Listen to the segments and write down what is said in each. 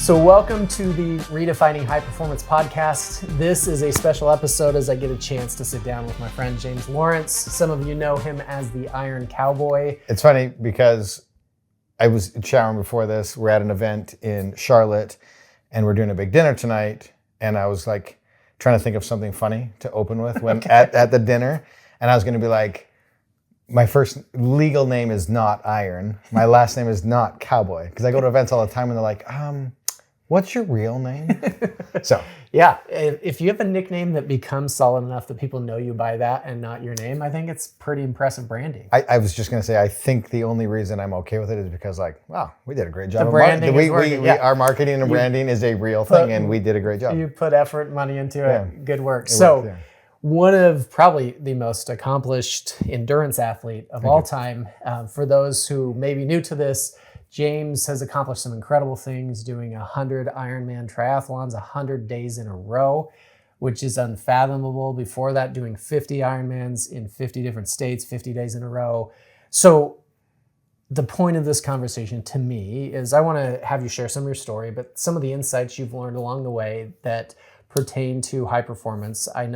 So welcome to the Redefining High Performance podcast. This is a special episode as I get a chance to sit down with my friend James Lawrence. Some of you know him as the Iron Cowboy. It's funny because I was showering before this. We're at an event in Charlotte and we're doing a big dinner tonight. And I was like trying to think of something funny to open with when at the dinner. And I was going to be like, my first legal name is not Iron. My last name is not Cowboy. Because I go to events all the time and they're like, what's your real name? So yeah, if you have a nickname that becomes solid enough that people know you by that and not your name, I think it's pretty impressive branding. I was just going to say, I think the only reason I'm okay with it is because wow, we did a great job. The branding is working. Our marketing and branding is a real thing and we did a great job. You put effort, money into it. Good work. One of probably the most accomplished endurance athlete of all time. For those who may be new to this, James has accomplished some incredible things, doing 100 Ironman triathlons, 100 days in a row, which is unfathomable. Before that, doing 50 Ironmans in 50 different states, 50 days in a row. So the point of this conversation to me is I want to have you share some of your story, but some of the insights you've learned along the way that pertain to high performance. I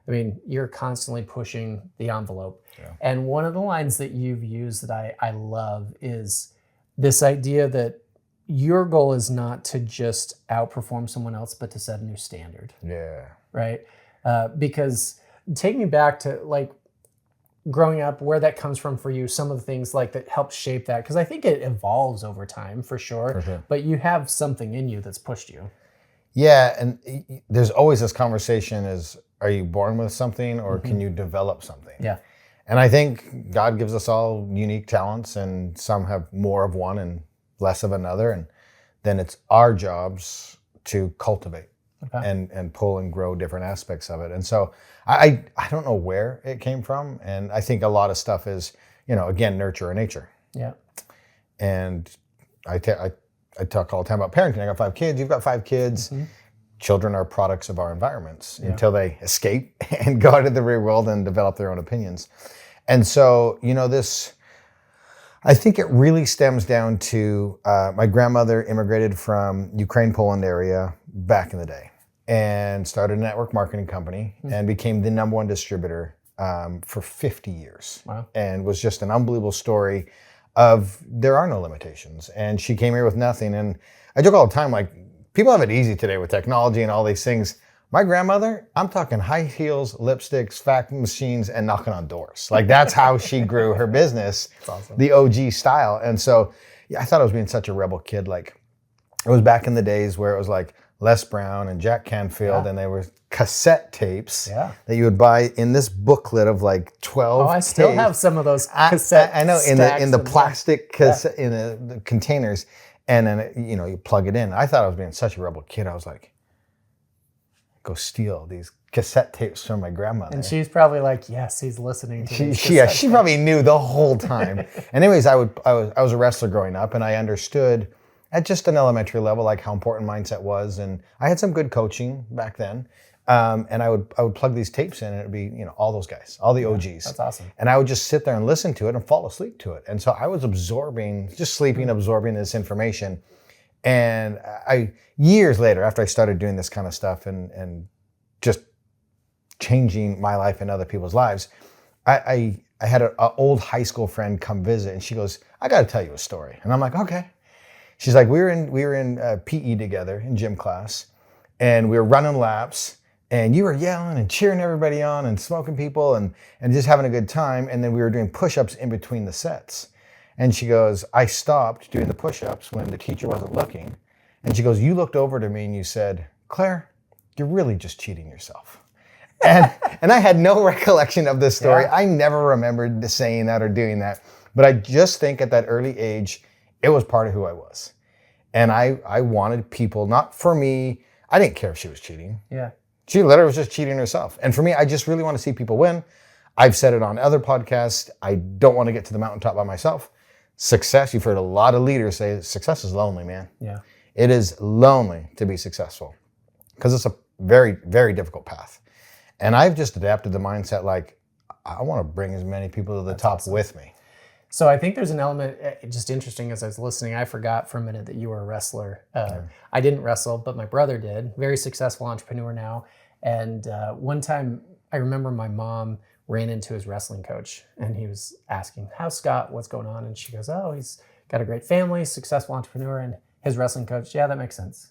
mean, you're constantly pushing the envelope. Yeah. And one of the lines that you've used that I love is this idea that your goal is not to just outperform someone else, but to set a new standard. Yeah. Right? Because take me back to like growing up, where that comes from for you, some of the things like that helped shape that. Because I think it evolves over time for sure. But you have something in you that's pushed you. Yeah, and there's always this conversation is, are you born with something or can you develop something? Yeah. And I think God gives us all unique talents and some have more of one and less of another. And then it's our jobs to cultivate and pull and grow different aspects of it. And so I don't know where it came from. And I think a lot of stuff is, again, nurture or nature. Yeah. And I talk all the time about parenting. I got 5 kids. You've got 5 kids. Mm-hmm. Children are products of our environments until they escape and go out into the real world and develop their own opinions. And so, I think it really stems down to my grandmother immigrated from Ukraine, Poland area back in the day and started a network marketing company and became the #1 distributor for 50 years. Wow. And was just an unbelievable story of there are no limitations. And she came here with nothing. And I joke all the time, like, people have it easy today with technology and all these things. My grandmother, I'm talking high heels, lipsticks, fax machines, and knocking on doors. Like, that's how she grew her business, awesome. The OG style. And so, I thought I was being such a rebel kid. Like, it was back in the days where it was like Les Brown and Jack Canfield, and they were cassette tapes that you would buy in this booklet of like 12 I still tapes. Have some of those cassette I know, in the plastic cassette, in the containers. And then, you plug it in. I thought I was being such a rebel kid. I was like, go steal these cassette tapes from my grandmother. And she's probably like, yes, he's listening to she probably knew the whole time. And anyways, I was a wrestler growing up, and I understood at just an elementary level, like how important mindset was. And I had some good coaching back then. And I would plug these tapes in, and it'd be, all those guys, all the OGs. That's awesome. And I would just sit there and listen to it and fall asleep to it. And so I was absorbing this information. And years later, after I started doing this kind of stuff and just changing my life and other people's lives, I had an old high school friend come visit, and she goes, I got to tell you a story. And I'm like, okay. She's like, we were in PE together in gym class, and we were running laps. And you were yelling and cheering everybody on and smoking people and just having a good time. And then we were doing push-ups in between the sets. And she goes, I stopped doing the push-ups when the teacher wasn't looking. And she goes, you looked over to me and you said, Claire, you're really just cheating yourself. And I had no recollection of this story. Yeah. I never remembered saying that or doing that. But I just think at that early age, it was part of who I was. And I wanted people, not for me, I didn't care if she was cheating. Yeah. She literally was just cheating herself. And for me, I just really want to see people win. I've said it on other podcasts. I don't want to get to the mountaintop by myself. Success, you've heard a lot of leaders say success is lonely, man. Yeah. It is lonely to be successful because it's a very, very difficult path. And I've just adapted the mindset like, I want to bring as many people to the top with me. So I think there's an element, just interesting as I was listening, I forgot for a minute that you were a wrestler. I didn't wrestle, but my brother did. Very successful entrepreneur now. And one time I remember my mom ran into his wrestling coach and he was asking, how's Scott? What's going on? And she goes, oh, he's got a great family, successful entrepreneur. And his wrestling coach, yeah, that makes sense.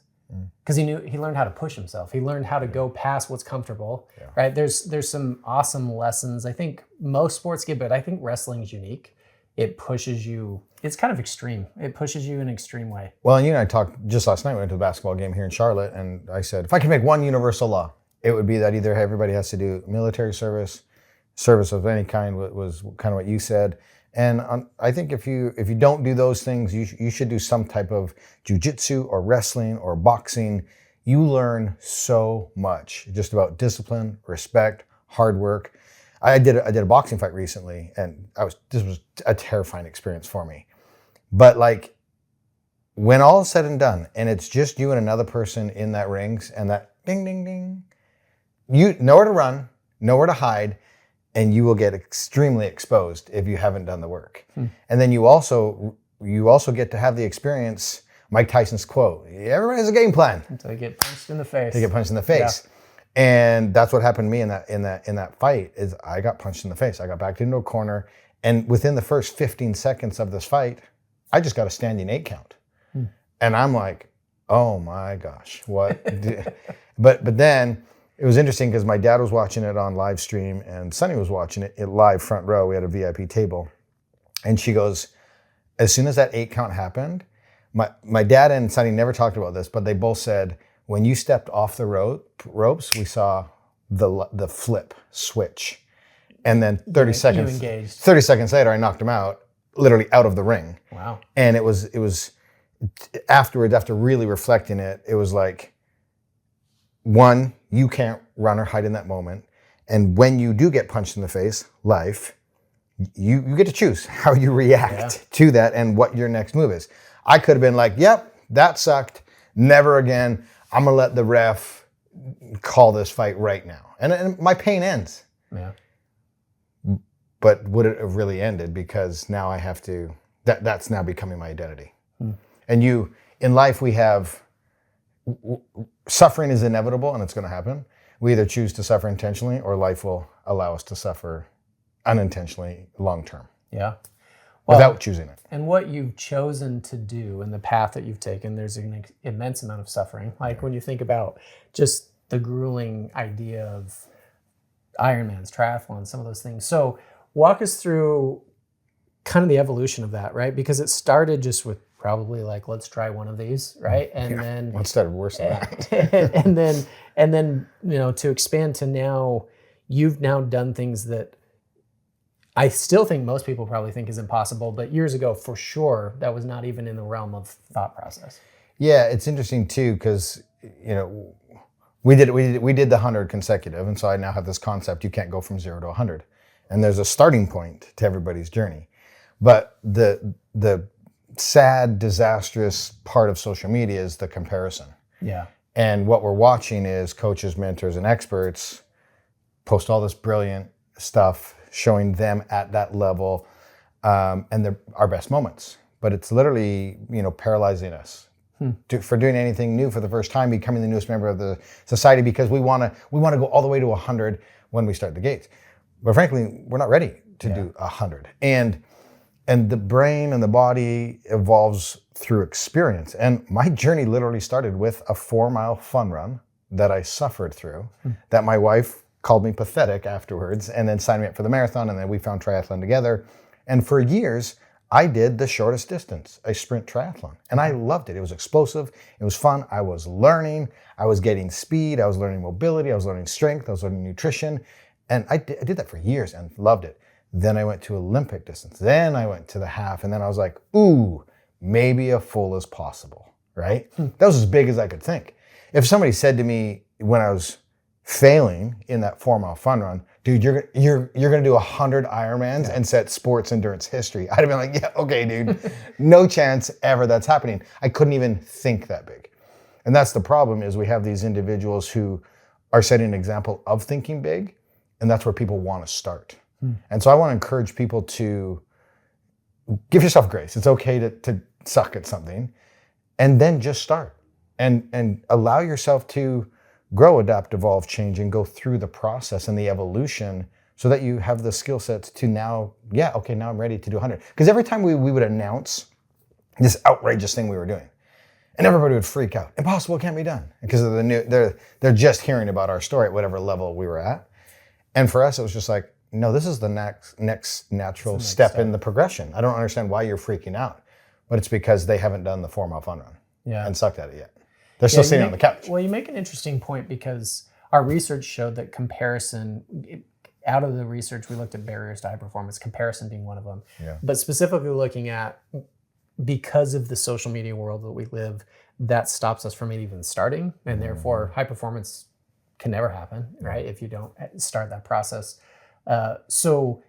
Because he learned how to push himself. He learned how to go past what's comfortable, right? There's some awesome lessons. I think most sports give, but I think wrestling is unique. It pushes you, it's kind of extreme. It pushes you in an extreme way. Well, and you and I talked just last night, we went to a basketball game here in Charlotte, and I said, if I could make one universal law, it would be that either everybody has to do military service of any kind was kind of what you said. And I think if you don't do those things, you should do some type of jujitsu or wrestling or boxing. You learn so much just about discipline, respect, hard work. I did a boxing fight recently, and this was a terrifying experience for me. But like, when all is said and done, and it's just you and another person in that rings, and that ding, ding, ding, you nowhere to run, nowhere to hide, and you will get extremely exposed if you haven't done the work. And then you also get to have the experience, Mike Tyson's quote, everybody has a game plan. Until you get punched in the face. They get punched in the face. Yeah. And that's what happened to me in that fight is I got punched in the face. I got backed into a corner, and within the first 15 seconds of this fight, I just got a standing 8 count. And I'm like, oh my gosh, what? But then it was interesting because my dad was watching it on live stream and Sunny was watching it live front row. We had a VIP table. And she goes, as soon as that 8 count happened, my dad and Sunny never talked about this, but they both said, when you stepped off the ropes, we saw the flip switch. And then 30 seconds later, I knocked him out, literally out of the ring. Wow. And it was afterwards, after really reflecting it, it was like, one, you can't run or hide in that moment. And when you do get punched in the face, life, you get to choose how you react to that and what your next move is. I could have been like, yep, that sucked. Never again. I'm going to let the ref call this fight right now. And my pain ends. Yeah. But would it have really ended? Because now I have to, that's now becoming my identity. And in life, we have, suffering is inevitable and it's going to happen. We either choose to suffer intentionally or life will allow us to suffer unintentionally long term. Yeah. Well, without choosing it. And what you've chosen to do and the path that you've taken, there's an immense amount of suffering. Like when you think about just the grueling idea of Ironmans, triathlons, some of those things. So walk us through kind of the evolution of that, right? Because it started just with probably like, let's try one of these, right? And then it started worse than that. and then, to expand to now, you've now done things that I still think most people probably think is impossible, but years ago, for sure, that was not even in the realm of thought process. Yeah, it's interesting too, because, we did the 100 consecutive. And so I now have this concept, you can't go from 0 to 100. And there's a starting point to everybody's journey. But the sad, disastrous part of social media is the comparison. Yeah. And what we're watching is coaches, mentors, and experts post all this brilliant stuff showing them at that level, and they're our best moments. But it's literally, paralyzing us for doing anything new for the first time, becoming the newest member of the society, because we want to go all the way to 100 when we start the gates. But frankly, we're not ready to do 100. And the brain and the body evolves through experience. And my journey literally started with a 4-mile fun run that I suffered through, that my wife called me pathetic afterwards, and then signed me up for the marathon, and then we found triathlon together. And for years, I did the shortest distance, a sprint triathlon. And I loved it. It was explosive. It was fun. I was learning. I was getting speed. I was learning mobility. I was learning strength. I was learning nutrition. And I did that for years and loved it. Then I went to Olympic distance. Then I went to the half. And then I was like, ooh, maybe a full is possible, right? That was as big as I could think. If somebody said to me when I was failing in that 4-mile fun run, dude, you're gonna do 100 Ironmans and set sports endurance history, I'd have been like, yeah, okay, dude. No chance ever that's happening. I couldn't even think that big. And that's the problem, is we have these individuals who are setting an example of thinking big, and that's where people want to start. And so I want to encourage people to give yourself grace. It's okay to suck at something, and then just start and allow yourself to grow, adapt, evolve, change, and go through the process and the evolution so that you have the skill sets to now, now I'm ready to do 100. Because every time we would announce this outrageous thing we were doing, and everybody would freak out. Impossible, can't be done. Because of the new, they're just hearing about our story at whatever level we were at. And for us, it was just like, no, this is the next natural step in the progression. I don't understand why you're freaking out, but it's because they haven't done the 4-mile fun run and sucked at it yet. They're still sitting on the couch. Well, you make an interesting point because our research showed that comparison, out of the research, we looked at barriers to high performance, comparison being one of them. Yeah. But specifically looking at, because of the social media world that we live, that stops us from it even starting. And therefore, high performance can never happen, right? If you don't start that process. So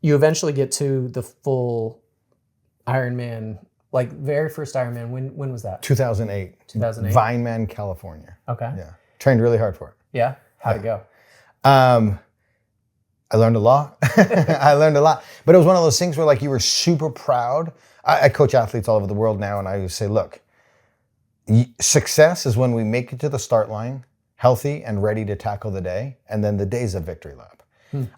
you eventually get to the full Ironman, like very first Ironman. When was that? 2008. 2008. Vineman, California. Okay. Yeah. Trained really hard for it. Yeah. How'd it go? I learned a lot. But it was one of those things where like you were super proud. I coach athletes all over the world now, and I say, look, success is when we make it to the start line healthy and ready to tackle the day, and then the day's a victory lap.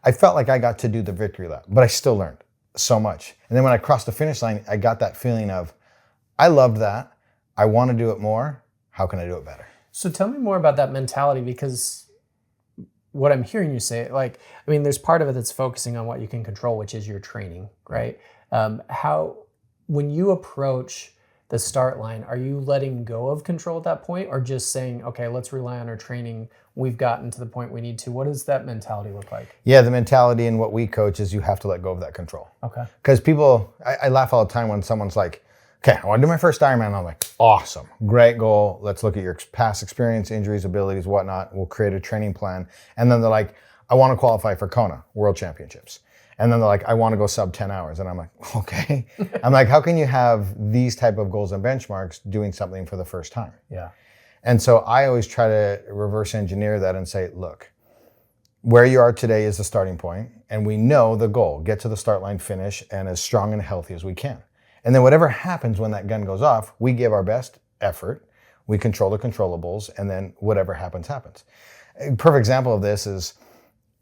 I felt like I got to do the victory lap, but I still learned so much. And then when I crossed the finish line, I got that feeling of, I loved that. I want to do it more. How can I do it better? So tell me more about that mentality, because what I'm hearing you say, like, I mean, there's part of it that's focusing on what you can control, which is your training, right? When you approach the start line, are you letting go of control at that point, or just saying, okay, let's rely on our training, we've gotten to the point we need to? What does that mentality look like? Yeah, the mentality in what we coach is you have to let go of that control. Okay. Because people, I laugh all the time when someone's like, okay, I want to do my first Ironman. I'm like, awesome, great goal. Let's look at your past experience, injuries, abilities, whatnot. We'll create a training plan. And then they're like, I want to qualify for Kona World Championships. And then they're like, I want to go sub 10 hours. And I'm like, okay. I'm like, how can you have these type of goals and benchmarks doing something for the first time? Yeah. And so I always try to reverse engineer that and say, look, where you are today is the starting point. And we know the goal, get to the start line, finish, and as strong and healthy as we can. And then whatever happens when that gun goes off, we give our best effort. We control the controllables, and then whatever happens, happens. A perfect example of this is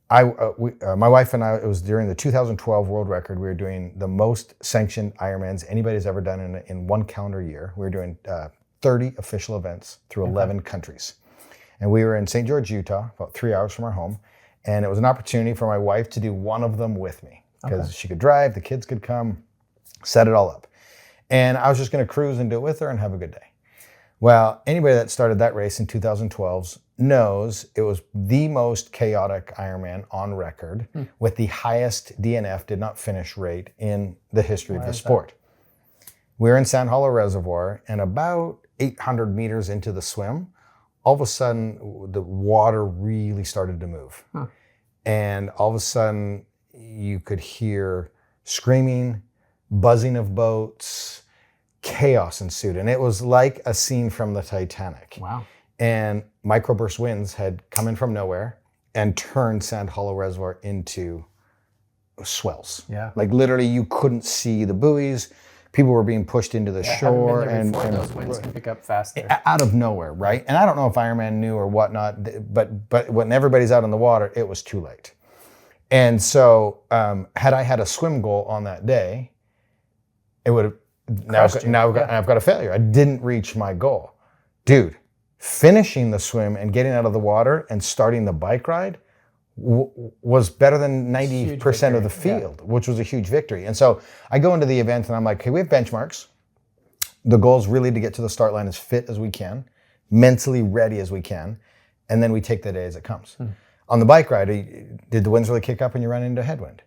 my wife and I, it was during the 2012 world record, we were doing the most sanctioned Ironmans anybody's ever done in one calendar year. We were doing 30 official events through 11 countries. And we were in St. George, Utah, about 3 hours from our home. And it was an opportunity for my wife to do one of them with me because she could drive, the kids could come, set it all up. And I was just going to cruise and do it with her and have a good day. Well, anybody that started that race in 2012 knows it was the most chaotic Ironman on record with the highest DNF, did not finish rate in the history of the sport. We were in Sand Hollow Reservoir, and about 800 meters into the swim, all of a sudden the water really started to move. And all of a sudden you could hear screaming, buzzing of boats, chaos ensued. And it was like a scene from the Titanic. Wow. And microburst winds had come in from nowhere and turned Sand Hollow Reservoir into swells. Yeah. Like literally you couldn't see the buoys. People were being pushed into the shore, and those winds can pick up fast there. Out of nowhere, right? And I don't know if Ironman knew or whatnot, but when everybody's out in the water, it was too late. And so had I had a swim goal on that day, it would have, I've got a failure. I didn't reach my goal. Dude, finishing the swim and getting out of the water and starting the bike ride was better than 90% of the field, which was a huge victory. And so I go into the event and I'm like, okay, we have benchmarks. The goal is really to get to the start line as fit as we can, mentally ready as we can, and then we take the day as it comes. On the bike ride, did the winds really kick up and you run into a headwind?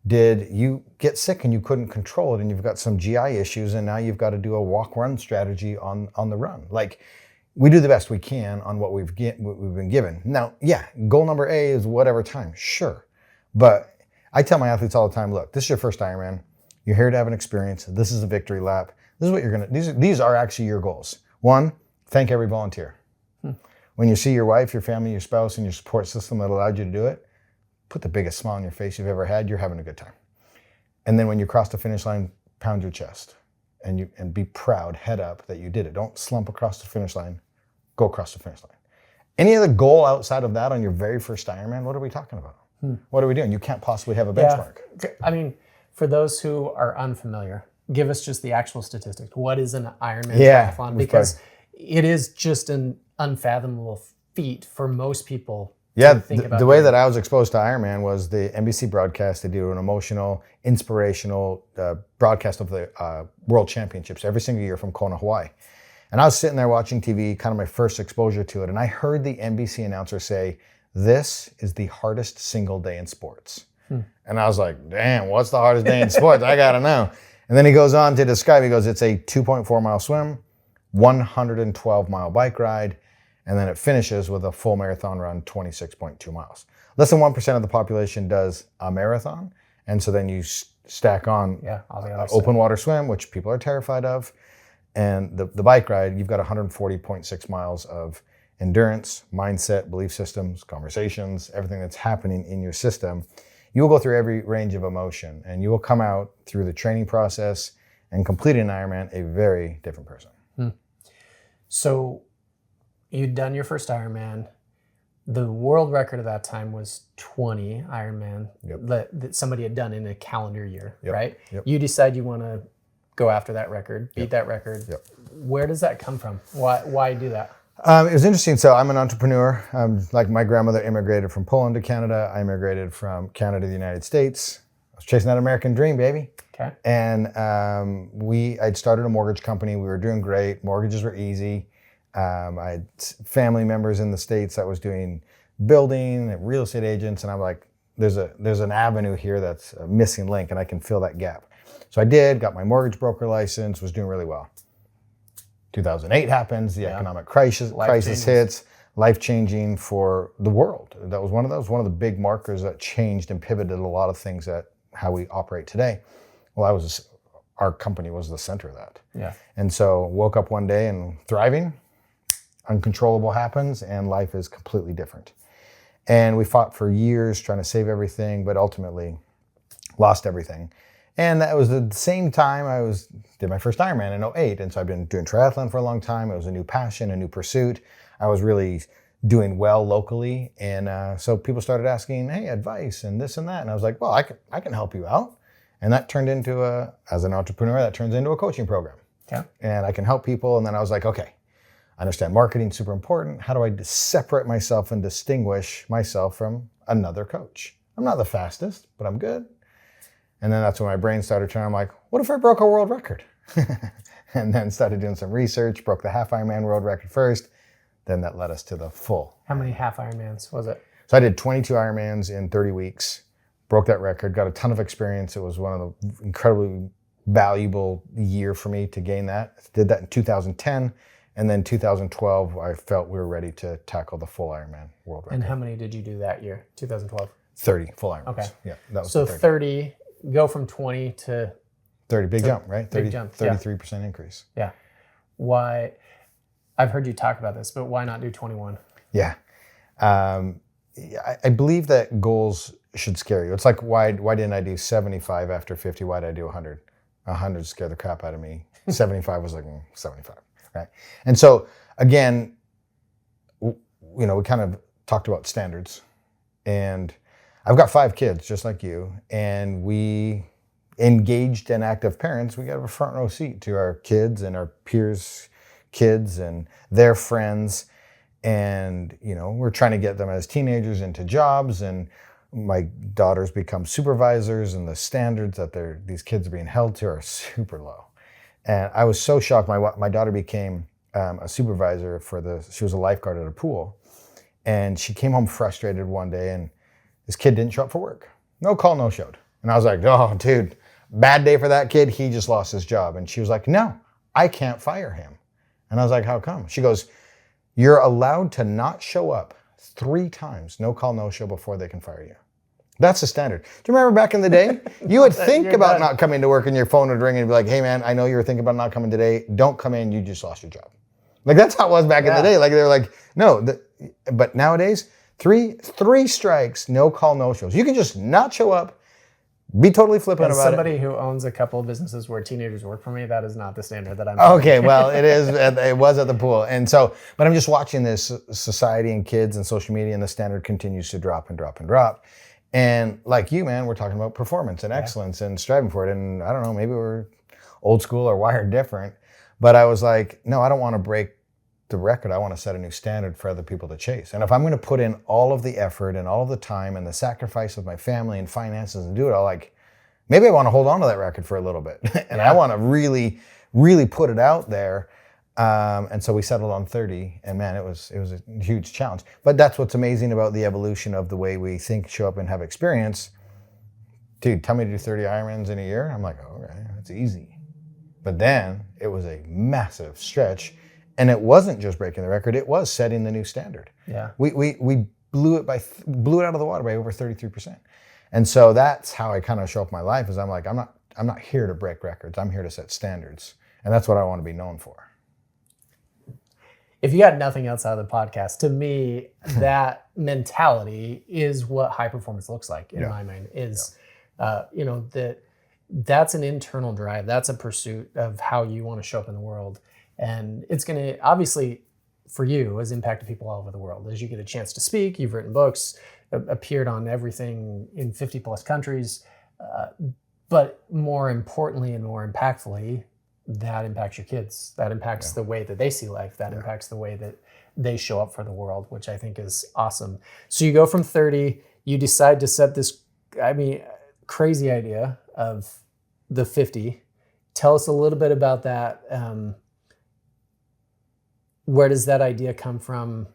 Did you get sick and you couldn't control it and you've got some GI issues and now you've got to do a walk-run strategy on the run? Like, we do the best we can on what we've been given. Now, yeah, goal number A is whatever time, sure. But I tell my athletes all the time, look, this is your first Ironman. You're here to have an experience. This is a victory lap. This is what you're gonna, these are actually your goals. One, thank every volunteer. When you see your wife, your family, your spouse, and your support system that allowed you to do it, put the biggest smile on your face you've ever had. You're having a good time. And then when you cross the finish line, pound your chest and be proud, head up, that you did it. Don't slump across the finish line. Go across the finish line. Any other goal outside of that on your very first Ironman? What are we talking about? What are we doing? You can't possibly have a benchmark. Yeah. I mean, for those who are unfamiliar, give us just the actual statistics. What is an Ironman triathlon? Because it is just an unfathomable feat for most people. Yeah, the way that I was exposed to Ironman was the NBC broadcast. They do an emotional, inspirational broadcast of the World Championships every single year from Kona, Hawaii. And I was sitting there watching TV, kind of my first exposure to it, and I heard the NBC announcer say, "This is the hardest single day in sports." And I was like, damn, what's the hardest day in sports? I gotta know. And then he goes on to describe, he goes, it's a 2.4 mile swim, 112 mile bike ride, and then it finishes with a full marathon run, 26.2 miles. Less than 1% of the population does a marathon. And so then you stack on open water swim, which people are terrified of. And the bike ride, you've got 140.6 miles of endurance, mindset, belief systems, conversations, everything that's happening in your system. You will go through every range of emotion, and you will come out through the training process and completing an Ironman a very different person. So you'd done your first Ironman. The world record at that time was 20 Ironman that somebody had done in a calendar year, right? You decide you want to go after that record, beat that record. Where does that come from? Why do that? It was interesting. So I'm an entrepreneur. Like my grandmother immigrated from Poland to Canada. I immigrated from Canada to the United States. I was chasing that American dream, baby. Okay. And I'd started a mortgage company. We were doing great. Mortgages were easy. I had family members in the States that was doing building, real estate agents. And I'm like, there's an avenue here that's a missing link, and I can fill that gap. So I did, got my mortgage broker license, was doing really well. 2008 happens, the economic crisis hits, life-changing for the world. That was one of the big markers that changed and pivoted a lot of things that how we operate today. Well, our company was the center of that. Yeah. And so woke up one day and thriving, uncontrollable happens, and life is completely different. And we fought for years trying to save everything, but ultimately lost everything. And that was the same time I did my first Ironman in 2008. And so I've been doing triathlon for a long time. It was a new passion, a new pursuit. I was really doing well locally. And so people started asking, hey, advice and this and that. And I was like, well, I can help you out. And that turned into as an entrepreneur, that turns into a coaching program. Yeah. And I can help people. And then I was like, okay, I understand marketing is super important. How do I separate myself and distinguish myself from another coach? I'm not the fastest, but I'm good. And then that's when my brain started turning. I'm like, what if I broke a world record? And then started doing some research, broke the half Ironman world record first. Then that led us to the full. How many half Ironmans was it? So I did 22 Ironmans in 30 weeks, broke that record, got a ton of experience. It was one of the incredibly valuable year for me to gain that. Did that in 2010. And then 2012, I felt we were ready to tackle the full Ironman world record. And how many did you do that year, 2012? 30 full Ironmans. Okay. Yeah, that was so 30. Go from 20 to 30, big jump, right? 30, big jump, 33% increase. Yeah. Why? I've heard you talk about this, but why not do 21? Yeah. I believe that goals should scare you. It's like, why didn't I do 75 after 50? Why did I do 100? 100 scared the crap out of me. 75 was like, 75, right? And so, again, we kind of talked about standards. And I've got 5 kids, just like you, and we engaged and active parents, we got a front row seat to our kids and our peers' kids and their friends. And, we're trying to get them as teenagers into jobs, and my daughters become supervisors, and the standards that these kids are being held to are super low. And I was so shocked. My daughter became a supervisor she was a lifeguard at a pool, and she came home frustrated one day, and this kid didn't show up for work. No call, no showed. And I was like, oh, dude, bad day for that kid. He just lost his job. And she was like, no, I can't fire him. And I was like, how come? She goes, you're allowed to not show up 3 times, no call, no show, before they can fire you. That's the standard. Do you remember back in the day? You would think about not coming to work and your phone would ring and be like, hey man, I know you were thinking about not coming today. Don't come in, you just lost your job. Like that's how it was back in the day. Like they were like, no, but nowadays, 3 strikes, no call, no shows. You can just not show up. Be totally flippant As about somebody who owns a couple of businesses where teenagers work for me, that is not the standard that I'm Okay, well, it is. It was at the pool. And so, but I'm just watching this society and kids and social media, and the standard continues to drop and drop and drop. And like you, man, we're talking about performance and excellence and striving for it. And I don't know, maybe we're old school or wired different. But I was like, no, I don't want to break the record. I want to set a new standard for other people to chase. And if I'm going to put in all of the effort and all of the time and the sacrifice of my family and finances and do it all, like, maybe I want to hold on to that record for a little bit. And I want to really, really put it out there. And so we settled on 30, and man, it was a huge challenge. But that's what's amazing about the evolution of the way we think, show up, and have experience. Dude, tell me to do 30 Ironmans in a year. I'm like, oh, okay, that's easy. But then it was a massive stretch. And it wasn't just breaking the record, it was setting the new standard. Yeah. We blew it out of the water by over 33%. And so that's how I kind of show up my life, is I'm like, I'm not here to break records. I'm here to set standards. And that's what I want to be known for. If you got nothing else out of the podcast, to me, that mentality is what high performance looks like in my mind. That's an internal drive. That's a pursuit of how you want to show up in the world. And it's going to, obviously, for you, has impacted people all over the world. As you get a chance to speak, you've written books, appeared on everything in 50 plus countries. But more importantly and more impactfully, that impacts your kids. That impacts the way that they see life. That impacts the way that they show up for the world, which I think is awesome. So you go from 30, you decide to set this, crazy idea of the 50. Tell us a little bit about that. Where does that idea come from?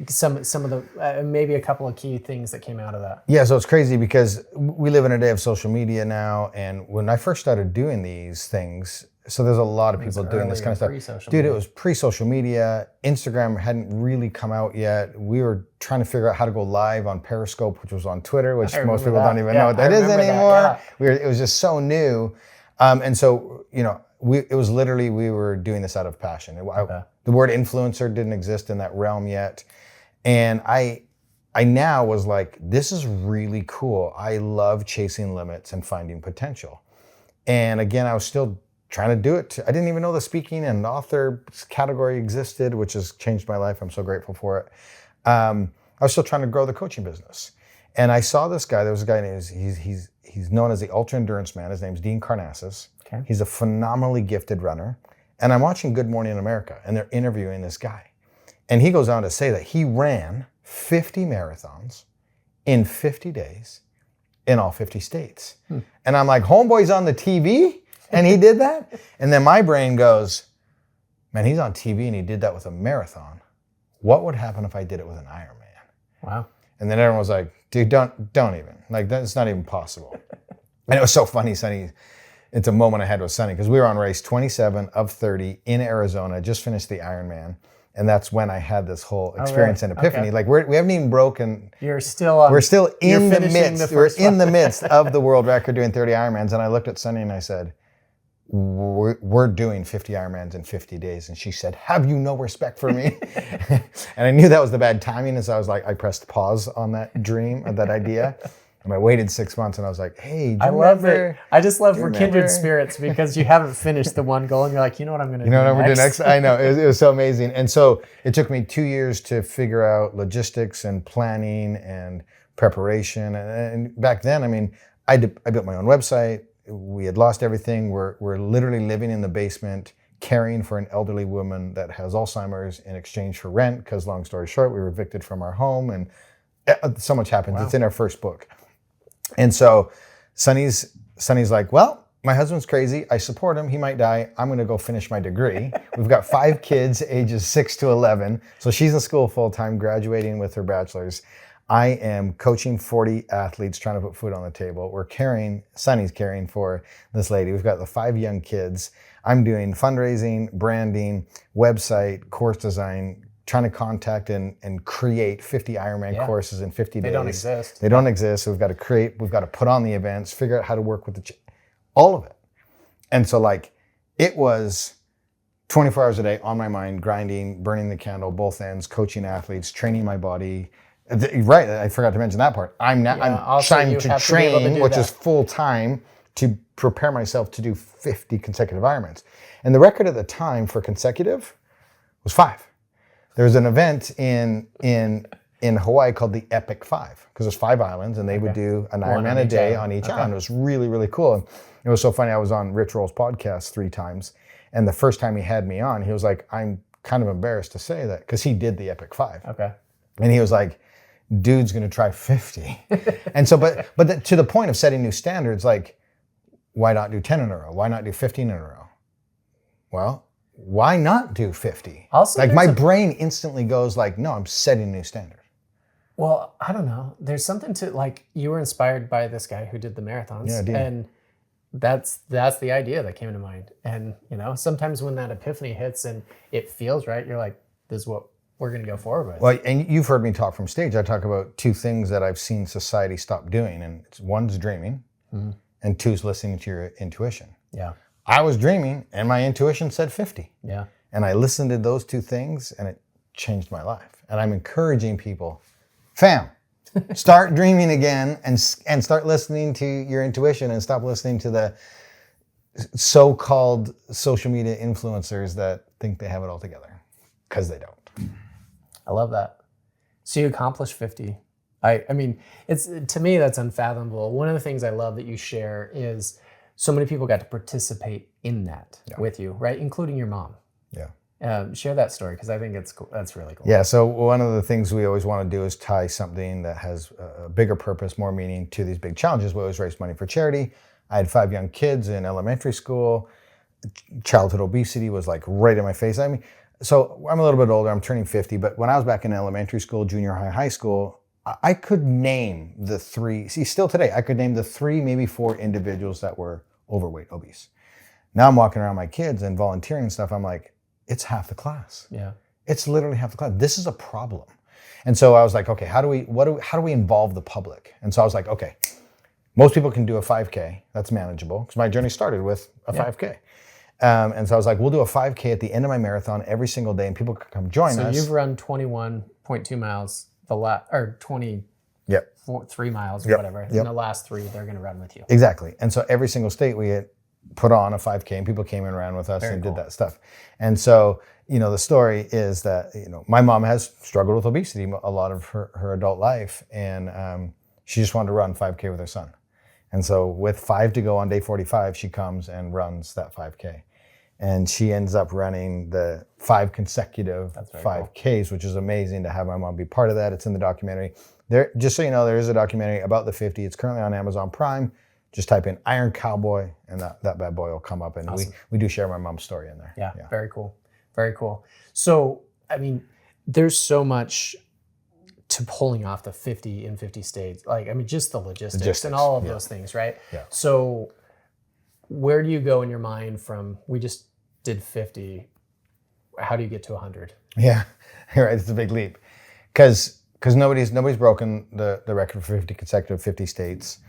Some of the, maybe a couple of key things that came out of that. Yeah, so it's crazy because we live in a day of social media now. And when I first started doing these things, so there's a lot of people doing this kind of stuff. Dude, it was pre-social media. Instagram hadn't really come out yet. We were trying to figure out how to go live on Periscope, which was on Twitter, which most people don't even know what that is anymore. It was just so new. And so, it was literally, we were doing this out of passion. The word influencer didn't exist in that realm yet. And I now was like, this is really cool. I love chasing limits and finding potential. And again, I was still trying to do it. I didn't even know the speaking and author category existed, which has changed my life. I'm so grateful for it. I was still trying to grow the coaching business. And I saw this guy. There was a guy named, he's known as the Ultra Endurance Man. His name's Dean Karnassus. Okay. He's a phenomenally gifted runner. And I'm watching Good Morning America, and they're interviewing this guy. And he goes on to say that he ran 50 marathons in 50 days in all 50 states. And I'm like, homeboy's on the TV? And he did that? And then my brain goes, man, he's on TV and he did that with a marathon. What would happen if I did it with an Ironman? Wow. And then everyone was like, dude, don't even. Like, that's not even possible. And it was so funny, Sonny. It's a moment I had with Sonny, because we were on race 27 of 30 in Arizona, just finished the Ironman. And that's when I had this whole experience and epiphany. Okay. Like, we haven't even broken. We're still in the midst. We're in the midst of the world record doing 30 Ironmans. And I looked at Sonny and I said, we're doing 50 Ironmans in 50 days. And she said, have you no respect for me? And I knew that was the bad timing. And so I was like, I pressed pause on that dream, or that idea. And I waited 6 months and I was like, hey, love it. I just love we're kindred spirits, because you haven't finished the one goal and you're like, you know what I'm going to do next? You know what I'm going to do next? I know. It was so amazing. And so it took me 2 years to figure out logistics and planning and preparation. And back then, I built my own website. We had lost everything. We're literally living in the basement, caring for an elderly woman that has Alzheimer's in exchange for rent, because long story short, we were evicted from our home, and so much happens. Wow. It's in our first book. And so Sonny's like, well, my husband's crazy. I support him. He might die. I'm going to go finish my degree. We've got 5 kids, ages 6 to 11. So she's in school full time, graduating with her bachelor's. I am coaching 40 athletes, trying to put food on the table. Sonny's caring for this lady. We've got the 5 young kids. I'm doing fundraising, branding, website, course design, trying to contact and create 50 Ironman courses in 50 days. They don't exist. They don't exist. So we've got to create, we've got to put on the events, figure out how to work with all of it. And so it was 24 hours a day on my mind, grinding, burning the candle, both ends, coaching athletes, training my body, Right, I forgot to mention that part. I'm trying to train, which is full time, to prepare myself to do 50 consecutive Ironmans. And the record at the time for consecutive was 5. There was an event in Hawaii called the Epic 5, because there's 5 islands, and they would do an Ironman a day on each island. It was really, really cool. And it was so funny. I was on Rich Roll's podcast 3 times, and the first time he had me on, he was like, "I'm kind of embarrassed to say that," because he did the Epic 5. Okay. And he was like, "Dude's going to try 50." And so, but to the point of setting new standards, like, why not do 10 in a row? Why not do 15 in a row? Well, why not do 50? Also, like, my brain instantly goes like, no, I'm setting a new standard. Well, I don't know. There's something to, like, you were inspired by this guy who did the marathons. Yeah, dude. And that's the idea that came to mind. And, sometimes when that epiphany hits and it feels right, you're like, this is what we're going to go forward with. Well, and you've heard me talk from stage. I talk about 2 things that I've seen society stop doing. And one's dreaming, and 2's listening to your intuition. Yeah. I was dreaming, and my intuition said 50. Yeah. And I listened to those 2 things, and it changed my life. And I'm encouraging people, fam, start dreaming again, and start listening to your intuition, and stop listening to the so-called social media influencers that think they have it all together, because they don't. I love that. So you accomplished 50. I mean, it's, to me, that's unfathomable. One of the things I love that you share is so many people got to participate in that with you, right? Including your mom. Yeah. Share that story, because I think it's cool. That's really cool. Yeah. So one of the things we always want to do is tie something that has a bigger purpose, more meaning to these big challenges. We always raise money for charity. I had 5 young kids in elementary school. Childhood obesity was like right in my face. I mean, so I'm a little bit older. I'm turning 50. But when I was back in elementary school, junior high, high school, I could name the 3. See, still today, I could name the 3, maybe 4 individuals that were overweight, obese. Now I'm walking around my kids and volunteering and stuff. I'm like, it's half the class. Yeah. It's literally half the class. This is a problem. And so I was like, okay, how do we involve the public? And so I was like, okay, most people can do a 5K. That's manageable, because my journey started with a 5K. And so I was like, we'll do a 5K at the end of my marathon every single day, and people can come join us. So you've run 21.2 miles, or 23 miles or whatever. In the last 3, they're going to run with you. Exactly. And so every single state we had put on a 5K, and people came and ran with us did that stuff. And so, the story is that, my mom has struggled with obesity a lot of her adult life. And she just wanted to run 5K with her son. And so with 5 to go on day 45, she comes and runs that 5K. And she ends up running the 5 consecutive 5Ks, which is amazing to have my mom be part of that. It's in the documentary. There, just so you know, there is a documentary about the 50. It's currently on Amazon Prime. Just type in Iron Cowboy, and that bad boy will come up. And awesome. we do share my mom's story in there. Yeah, very cool. Very cool. So, I mean, there's so much to pulling off the 50 in 50 states. Like, I mean, just the logistics and all of those things, right? Yeah. So where do you go in your mind from, we just did 50, how do you get to 100? Yeah, right. It's a big leap. Because nobody's broken the record for 50 consecutive 50 states.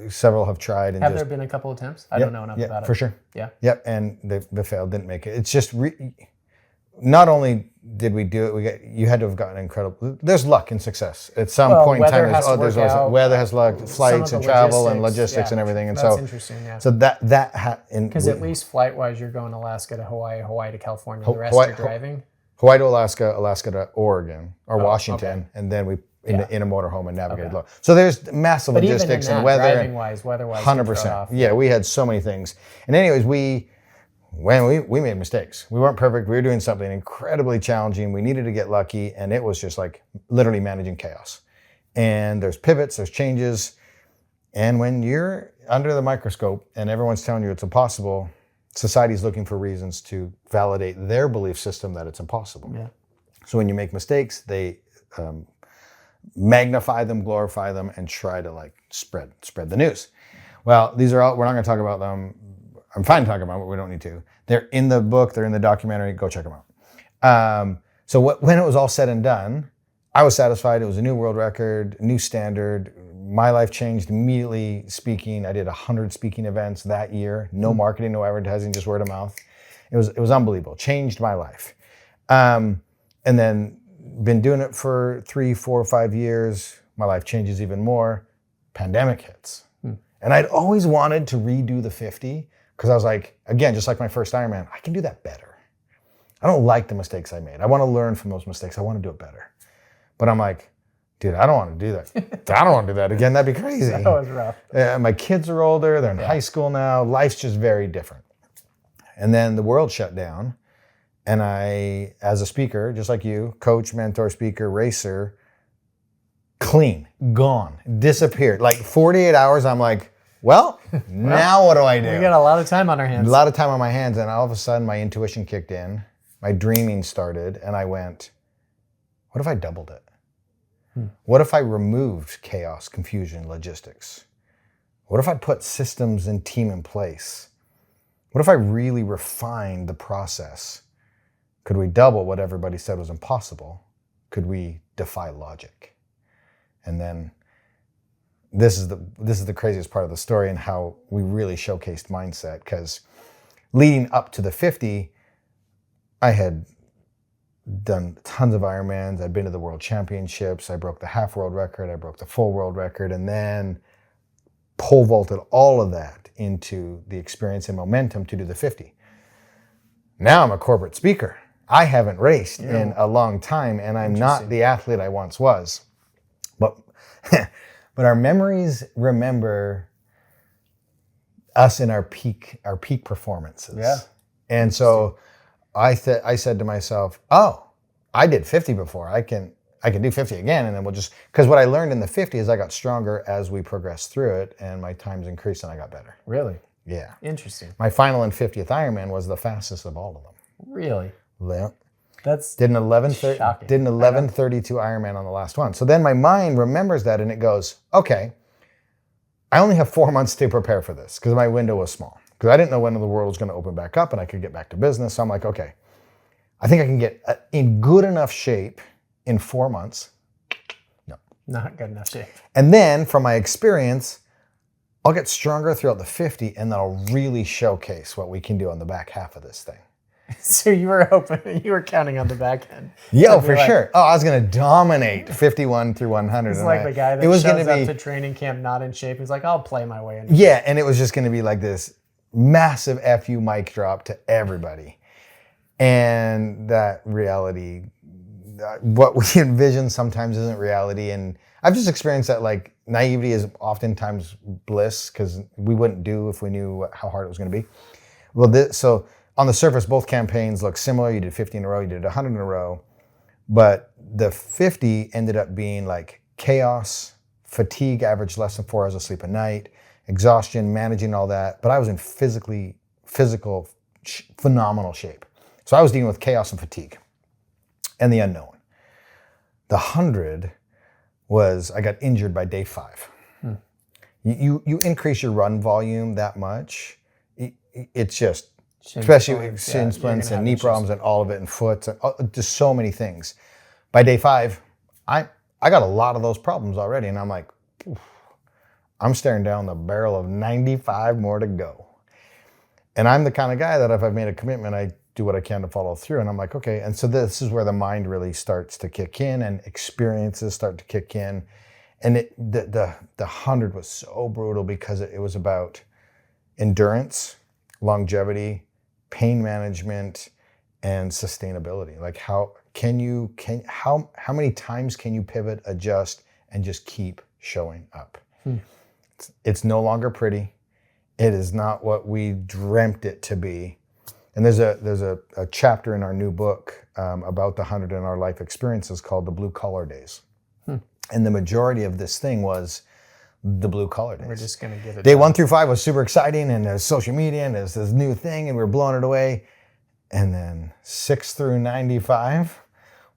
Several have tried. And have there been a couple attempts? I don't know enough about it. For sure. Yeah. Yep. And they failed, didn't make it. It's just, not only did we do it, you had to have gotten incredible. There's luck in success. At some point in time, there's always weather has luck, flights and travel and logistics and everything. And that's interesting. Yeah. So because at least flight wise, you're going Alaska to Hawaii, Hawaii to California. The rest you're driving. Hawaii to Alaska, Alaska to Oregon or Washington, and then we in a motorhome and navigated low. So there's massive logistics and weather. Weather-wise, 100%. Yeah, we had so many things. And anyways, we made mistakes. We weren't perfect. We were doing something incredibly challenging. We needed to get lucky, and it was just like literally managing chaos. And there's pivots, there's changes. And when you're under the microscope and everyone's telling you it's impossible, society's looking for reasons to validate their belief system that it's impossible. Yeah. So when you make mistakes, they magnify them, glorify them, and try to like spread the news. Well, these are all, we're not going to talk about them. I'm fine talking about it, but we don't need to. They're in the book, they're in the documentary, go check them out. So when it was all said and done, I was satisfied. It was a new world record, new standard. My life changed immediately speaking. I did 100 speaking events that year. No marketing, no advertising, just word of mouth. It was unbelievable. Changed my life. And then been doing it for 3, 4, 5 years. My life changes even more. Pandemic hits. And I'd always wanted to redo the 50 because I was like, again, just like my first Ironman, I can do that better. I don't like the mistakes I made. I want to learn from those mistakes. I want to do it better. But I'm like, dude, I don't want to do that. I don't want to do that again. That'd be crazy. That was rough. My kids are older. They're in high school now. Life's just very different. And then the world shut down. And I, as a speaker, just like you, coach, mentor, speaker, racer, clean, gone, disappeared. Like 48 hours, I'm like, well, now what do I do? We got a lot of time on our hands. A lot of time on my hands. And all of a sudden, my intuition kicked in. My dreaming started. And I went, what if I doubled it? What if I removed chaos, confusion, logistics? What if I put systems and team in place? What if I really refined the process? Could we double what everybody said was impossible? Could we defy logic? And then this is the craziest part of the story and how we really showcased mindset, because leading up to the 50, I had done tons of Ironmans. I'd been to the world championships. I broke the half world record. I broke the full world record, and then pole vaulted all of that into the experience and momentum to do the 50. Now I'm a corporate speaker. I haven't raced in a long time, and I'm not the athlete I once was. But our memories remember us in our peak performances. Yeah. And so I said to myself, oh, I did 50 before. I can do 50 again, and then we'll just, because what I learned in the 50 is I got stronger as we progressed through it, and my times increased and I got better. Really? Yeah. Interesting. My final and 50th Ironman was the fastest of all of them. Really? Yeah. That's did an 11:32 Ironman on the last one. So then my mind remembers that and it goes, okay, I only have 4 months to prepare for this because my window was small. Because I didn't know when the world was going to open back up and I could get back to business. So I'm like, okay, I think I can get in good enough shape in 4 months. No. Not good enough shape. And then from my experience, I'll get stronger throughout the 50 and then I'll really showcase what we can do on the back half of this thing. So you were counting on the back end. Yeah, for sure. Oh, I was going to dominate 51 through 100. It's like the guy that shows up to training camp not in shape. He's like, I'll play my way in. Yeah, and it was just going to be like this massive FU mic drop to everybody. And that reality, what we envision sometimes isn't reality. And I've just experienced that, like, naivety is oftentimes bliss because we wouldn't do if we knew how hard it was going to be. Well, so on the surface, both campaigns look similar. You did 50 in a row, you did 100 in a row. But the 50 ended up being like chaos, fatigue, average less than 4 hours of sleep a night, exhaustion, managing all that. But I was in physical, phenomenal shape. So I was dealing with chaos and fatigue and the unknown. The 100 was, I got injured by day 5. You increase your run volume that much, it's just, especially with shin splints and knee problems and all of it and foot, and just so many things. By day 5, I got a lot of those problems already. And I'm like, I'm staring down the barrel of 95 more to go. And I'm the kind of guy that if I've made a commitment, I do what I can to follow through. And I'm like, okay. And so this is where the mind really starts to kick in and experiences start to kick in. And the 100 was so brutal because it was about endurance, longevity, pain management, and sustainability. Like how many times can you pivot, adjust, and just keep showing up? It's no longer pretty. It is not what we dreamt it to be. And there's a chapter in our new book about the 100 in our life experiences called the blue collar days. And the majority of this thing was the blue collar days. We're just going to get it. Day 1 through 5 was super exciting, and there's social media, and there's this new thing, and we were blowing it away. And then 6 through 95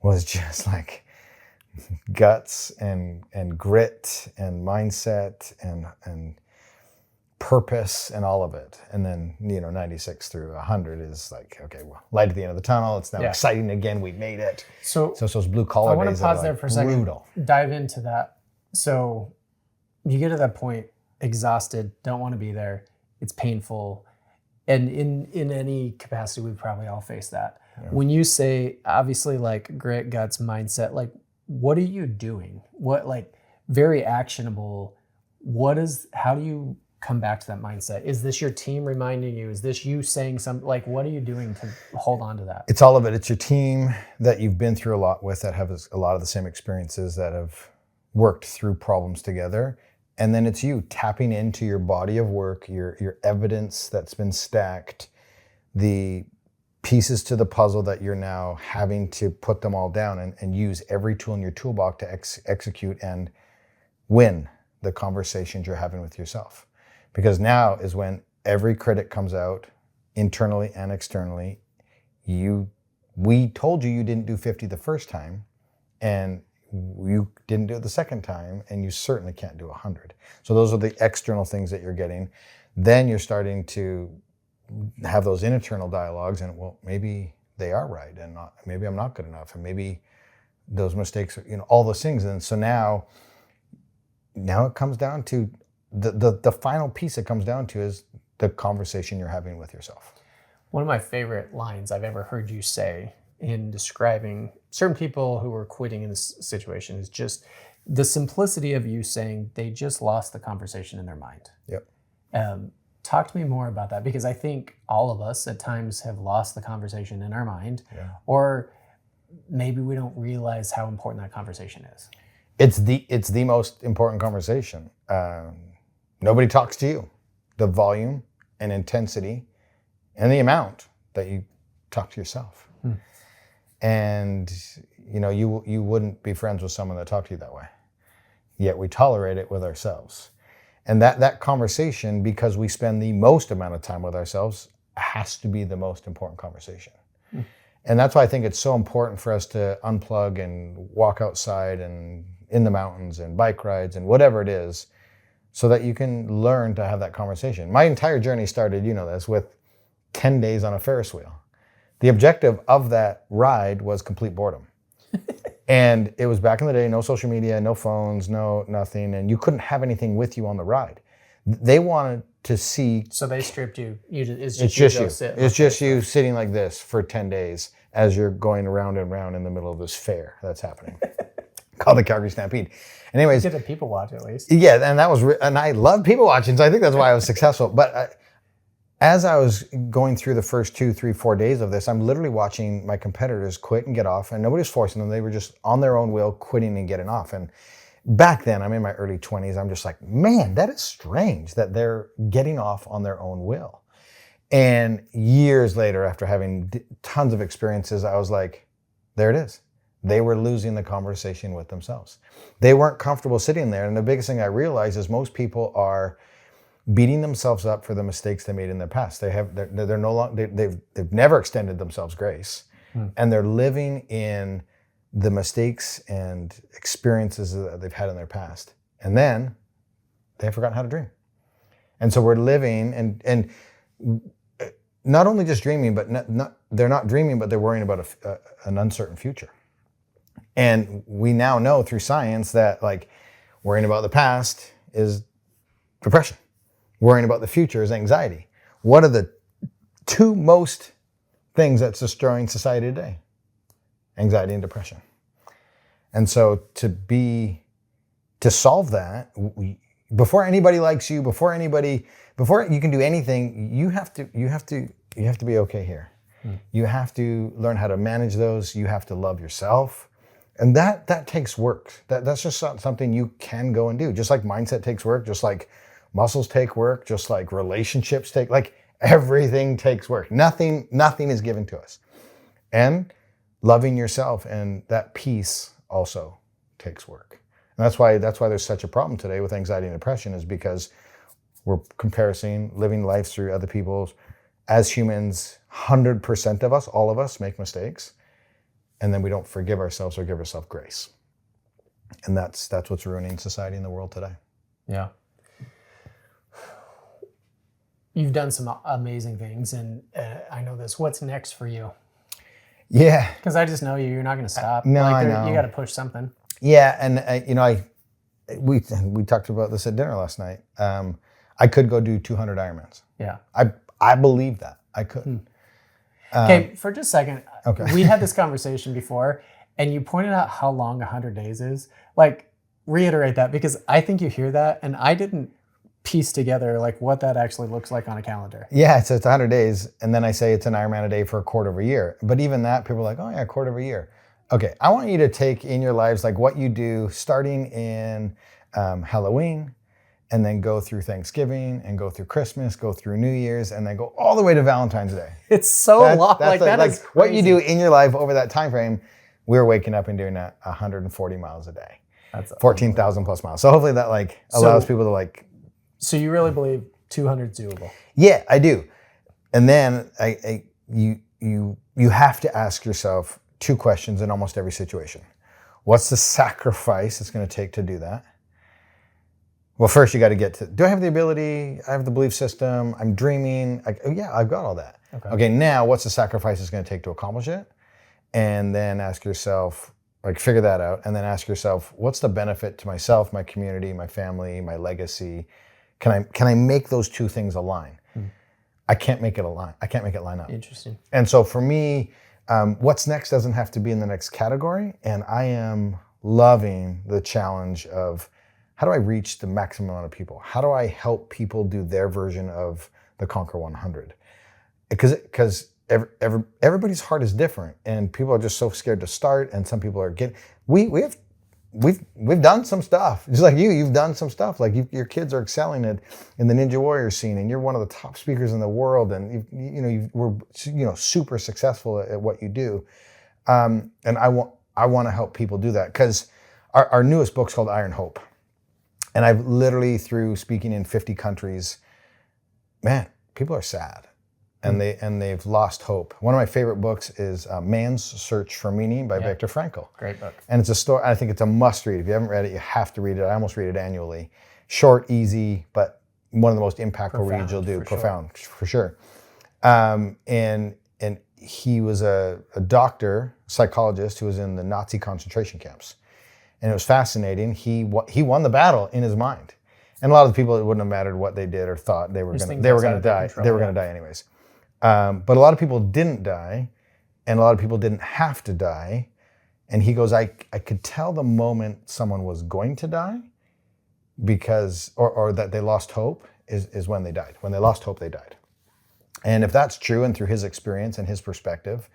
was just like guts and grit and mindset and purpose and all of it. And then 96 through 100 is like, okay, well, light at the end of the tunnel. It's now exciting again. We made it. So it's those blue collar days. I want to pause there for a second. Brutal. Dive into that. So you get to that point, exhausted, don't want to be there. It's painful. And in any capacity, we probably all face that. When you say, obviously, like grit, guts, mindset, like what are you doing? What, like, very actionable, how do you come back to that mindset? Is this your team reminding you? Is this you saying something? Like, what are you doing to hold on to that? It's all of it. It's your team that you've been through a lot with, that have a lot of the same experiences, that have worked through problems together. And then it's you tapping into your body of work, your evidence that's been stacked, the pieces to the puzzle that you're now having to put them all down and use every tool in your toolbox to execute and win the conversations you're having with yourself. Because now is when every critic comes out, internally and externally. We told you didn't do 50 the first time, and you didn't do it the second time, and you certainly can't do 100. So those are the external things that you're getting. Then you're starting to have those internal dialogues, and well, maybe they are right, and maybe I'm not good enough, and maybe those mistakes are, all those things. And so now it comes down to the final piece it comes down to is the conversation you're having with yourself. One of my favorite lines I've ever heard you say in describing certain people who are quitting in this situation is just the simplicity of you saying they just lost the conversation in their mind. Yep. Talk to me more about that, because I think all of us at times have lost the conversation in our mind, or maybe we don't realize how important that conversation is. It's the most important conversation. Nobody talks to you. The volume and intensity and the amount that you talk to yourself. And you wouldn't be friends with someone that talked to you that way. Yet we tolerate it with ourselves. And that conversation, because we spend the most amount of time with ourselves, has to be the most important conversation. And that's why I think it's so important for us to unplug and walk outside and in the mountains and bike rides and whatever it is, so that you can learn to have that conversation. My entire journey started, this, with 10 days on a Ferris wheel. The objective of that ride was complete boredom. And it was back in the day, no social media, no phones, no nothing, and you couldn't have anything with you on the ride. They wanted to see... So they stripped you. It's just you. It's just you sitting like this for 10 days as you're going round and round in the middle of this fair that's happening. Called the Calgary Stampede. Anyways, you get to people watch at least. Yeah, and and I love people watching, so I think that's why I was successful. But as I was going through the first 2, 3, 4 days of this, I'm literally watching my competitors quit and get off, and nobody's forcing them. They were just on their own will, quitting and getting off. And back then, I'm in my early 20s. I'm just like, man, that is strange that they're getting off on their own will. And years later, after having tons of experiences, I was like, there it is. They were losing the conversation with themselves. They weren't comfortable sitting there. And the biggest thing I realized is most people are beating themselves up for the mistakes they made in their past. They're no longer, they've never extended themselves grace, and they're living in the mistakes and experiences that they've had in their past. And then they've forgotten how to dream. And so we're living and not only just dreaming, but they're not dreaming, but they're worrying about an uncertain future. And we now know through science that, like, worrying about the past is depression. Worrying about the future is anxiety. What are the two most things that's destroying society today? Anxiety and depression. And so to solve that, before anybody likes you, before you can do anything, you have to be okay here. You have to learn how to manage those. You have to love yourself. And that takes work. That's just something you can go and do. Just like mindset takes work, just like muscles take work, just like relationships take, like everything takes work. Nothing is given to us. And loving yourself and that peace also takes work. And that's why there's such a problem today with anxiety and depression, is because we're comparing, living life through other people's. As humans, 100% of us, all of us, make mistakes. And then we don't forgive ourselves or give ourselves grace. And that's what's ruining society in the world today. Yeah. You've done some amazing things, and I know this. What's next for you? Yeah. Because I just know you're not going to stop. No, I know. You got to push something. Yeah, and we talked about this at dinner last night. I could go do 200 Ironmans. Yeah. I believe that I could. Okay, for just a second. Okay. We had this conversation before, and you pointed out how long 100 days is. Like, reiterate that, because I think you hear that, and I didn't piece together like what that actually looks like on a calendar. Yeah, so it's 100 days, and then I say it's an Ironman a day for a quarter of a year. But even that, people are like, oh yeah, a quarter of a year. Okay, I want you to take in your lives like what you do starting in Halloween, and then go through Thanksgiving, and go through Christmas, go through New Year's, and then go all the way to Valentine's Day. It's so long. Like that is crazy. What you do in your life over that time frame. We're waking up and doing that 140 miles a day. That's 14,000 plus miles. So hopefully that like allows people to like. So you really believe 200 is doable? Yeah, I do. And then you have to ask yourself two questions in almost every situation. What's the sacrifice it's going to take to do that? Well, first you got to get to, do I have the ability? I have the belief system. I'm dreaming. Yeah, I've got all that. Okay, now what's the sacrifice it's going to take to accomplish it? And then ask yourself, like figure that out. And then ask yourself, what's the benefit to myself, my community, my family, my legacy? Can I make those two things align? I can't make it align. I can't make it line up. Interesting. And so for me, what's next doesn't have to be in the next category. And I am loving the challenge of how do I reach the maximum amount of people? How do I help people do their version of the Conquer 100? Because everybody's heart is different, and people are just so scared to start. And some people are we've done some stuff. Just like you've done some stuff. Like your kids are excelling in the Ninja Warrior scene, and you're one of the top speakers in the world, and we're super successful at what you do. And I want to help people do that, because our newest book's called Iron Hope, and I've literally, through speaking in 50 countries, man, people are sad. And they've lost hope. One of my favorite books is Man's Search for Meaning by Viktor Frankl. Great book. And it's a story. I think it's a must read. If you haven't read it, you have to read it. I almost read it annually. Short, easy, but one of the most impactful reads you'll do. Profound, for sure. And he was a doctor, psychologist who was in the Nazi concentration camps, and it was fascinating. He won the battle in his mind. And a lot of the people, it wouldn't have mattered what they did or thought. They were going to die. They were going to die anyways. But a lot of people didn't die, and a lot of people didn't have to die. And he goes, I could tell the moment someone was going to die, because, or that they lost hope is when they died. When they lost hope, they died. And if that's true, and through his experience and his perspective,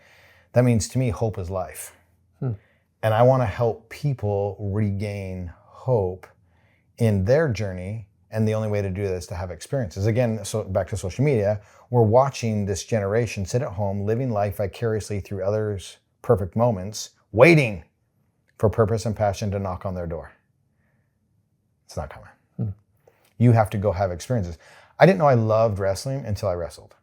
that means to me, hope is life. And I want to help people regain hope in their journey. And the only way to do this is to have experiences. Again, so back to social media, we're watching this generation sit at home, living life vicariously through others' perfect moments, waiting for purpose and passion to knock on their door. It's not coming. You have to go have experiences. I didn't know I loved wrestling until I wrestled.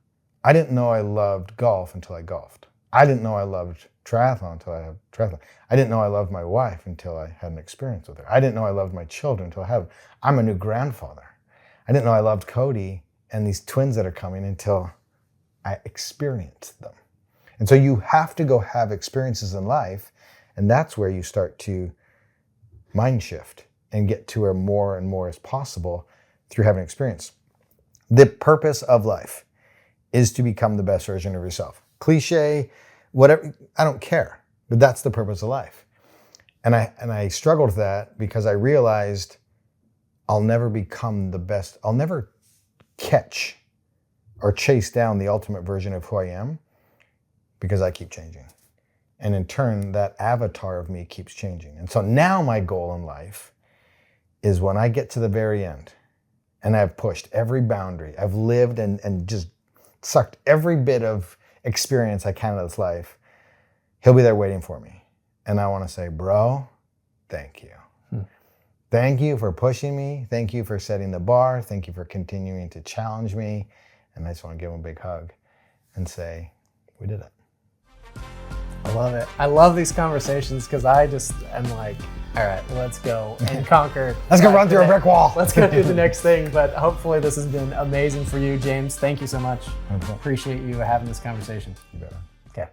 I didn't know I loved golf until I golfed. I didn't know I loved triathlon until I had triathlon. I didn't know I loved my wife until I had an experience with her. I didn't know I loved my children until I have. I'm a new grandfather. I didn't know I loved Cody and these twins that are coming until I experienced them. And so you have to go have experiences in life, and that's where you start to mind shift and get to where more and more is possible through having experience. The purpose of life is to become the best version of yourself. Cliche, whatever, I don't care, but that's the purpose of life. And I struggled with that because I realized I'll never become the best. I'll never catch or chase down the ultimate version of who I am, because I keep changing. And in turn, that avatar of me keeps changing. And so now my goal in life is, when I get to the very end and I've pushed every boundary, I've lived and just sucked every bit of experience I can of this life, he'll be there waiting for me. And I want to say, bro, thank you. Thank you for pushing me. Thank you for setting the bar. Thank you for continuing to challenge me. And I just want to give him a big hug and say, we did it. I love it. I love these conversations, because I just am like, all right, let's go and conquer. Let's go run through a brick wall. Let's go do the next thing. But hopefully this has been amazing for you, James. Thank you so much. Appreciate you having this conversation. You bet. Okay.